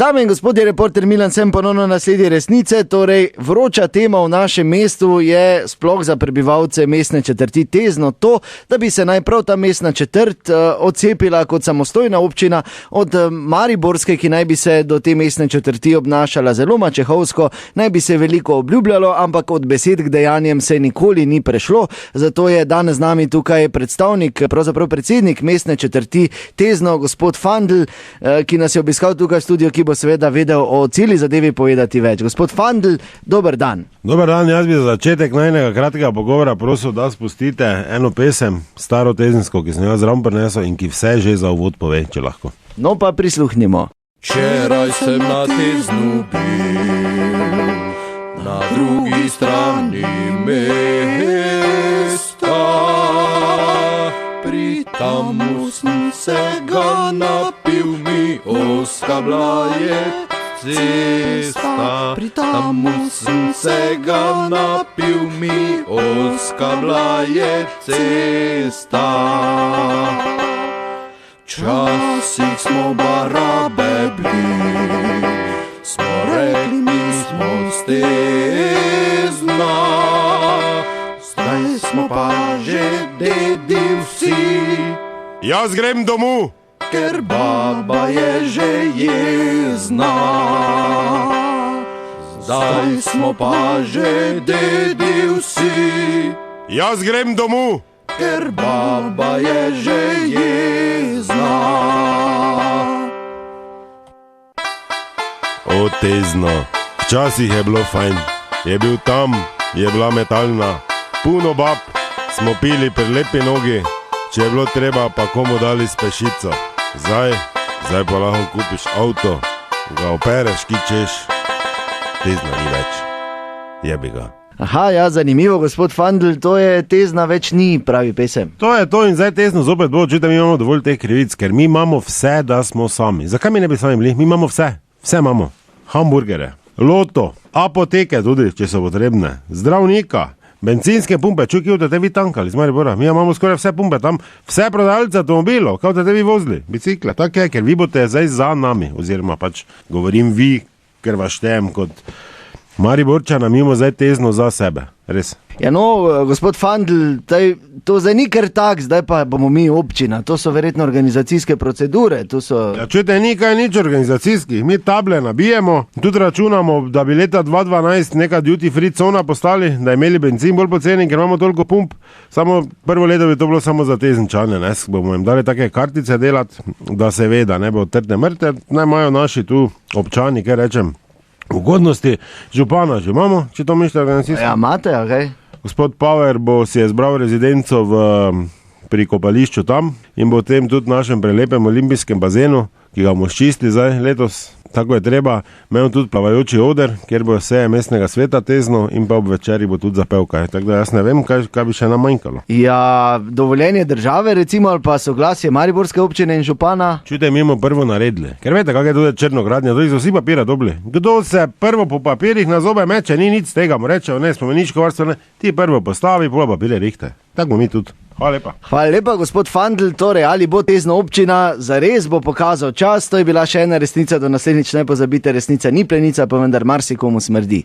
Dame in gospodje, reporter Milan, sem ponovno na sledi resnice. Torej, vroča tema v našem mestu je sploh za prebivalce mestne četrti Tezno to, da bi se najprav ta mestna četrt odcepila kot samostojna občina od mariborske, ki naj bi se do te mestne četrti obnašala zelo mačehovsko, naj bi se veliko obljubljalo, ampak od besed k dejanjem se nikoli ni prešlo. Zato je danes z nami tukaj predstavnik, pravzaprav predsednik mestne četrti Tezno, gospod Fandl, ki nas je obiskal tukaj v studiu, ki bo seveda vedel o celi zadevi povedati več. Gospod Fandl, dober dan. Dober dan, jaz bi za začetek najnega kratkega pogovora prosil, da spustite eno pesem, staro tezensko, ki sem jo zraven prinesel in ki vse že za uvod pove, če lahko. No pa prisluhnimo. Včeraj sem na Teznu bil, na drugi strani mesta. Pri tamu sem se ga napil, mi ozka bila je cesta. Pri tamu sem se ga napil, mi ozka bila je cesta. Včasih smo barabe bili, smo rekli, mi smo z Tezna. Zdaj smo pa že dedi vsi. Jaz grem domov, ker baba je že jezna. Zdaj smo pa že dedi vsi. jaz grem domov, ker baba je že jezna. O Tezno, včasih je bilo fajn, je bil tam, je bila metalna, puno bab, smo pili pri lepi nogi, če je bilo treba, pa komu dali s pešico. Zdaj pa lahko kupiš avto, ga opereš, ki češ, Tezna ni več, jebi ga. Aha, ja, zanimivo, gospod Fandl, to je Tezna več ni, pravi pesem. To je to in zdaj Tezno zopet bo, očitno mi imamo dovolj teh krivic, ker mi imamo vse, da smo sami. Zakaj mi ne bi sami bili? Mi imamo vse imamo. Hamburgere, loto, apoteke tudi, če so potrebne, zdravnika, bencinske pumpe, čuj, ki boste vi tankali z Maribora. Mi imamo skoraj vse pumpe tam, vse prodajalce avtomobilov, kaj boste vi vozili, bicikle, tako je, ker vi boste zdaj za nami, oziroma pač govorim vi, ker vas štejem kot Mariborčana, mi imamo zdaj Tezno za sebe, res. Ja no, gospod Fandl, to zdaj ni kar tak, zdaj pa bomo mi občina, to so verjetno organizacijske procedure, to so... Ja, čujte, nič organizacijskih, mi table nabijemo, tudi računamo, da bi leta 2012 neka duty free cona postali, da imeli benzin bolj poceni, ker imamo toliko pump, samo prvo leto bi to bilo samo za Tezenčane, ne, bomo jim dali take kartice delati, da se ve, da ne bo trte mrte, naj imajo naši tu občani, kaj rečem, ugodnosti, župana že imamo, če to mislite organizacijsko? Ja, imate, okej. Gospod Power si je zbral rezidenco pri kopališču tam in bo v tem tudi našem prelepem olimpijskem bazenu, ki ga bomo ščistili zdaj letos, tako je treba, imel tudi plavajoči oder, kjer bo seje mestnega sveta Tezno in pa ob večeri bo tudi zapel kaj, tako da jaz ne vem, kaj bi še nam manjkalo. Ja, dovoljenje države recimo, ali pa soglasje Mariborske občine in župana? Čujte, mi imamo prvo naredili, ker veste, kak je tudi črnogradnja, tudi so vsi papira dobili. Kdo se prvo po papirjih na zobe meče, ni nič tega, mu rečejo, ne, spomeniško varstvo, ne, ti prvo postavi, pola papirje rihte. Tako mi tudi. Hvala lepa. Hvala lepa, gospod Fandl, torej ali bo Tezno občina, zares bo pokazal čas, to je bila še ena resnica, do naslednjič ne pozabite, resnica ni plenica, pa vendar marsikomu smrdi.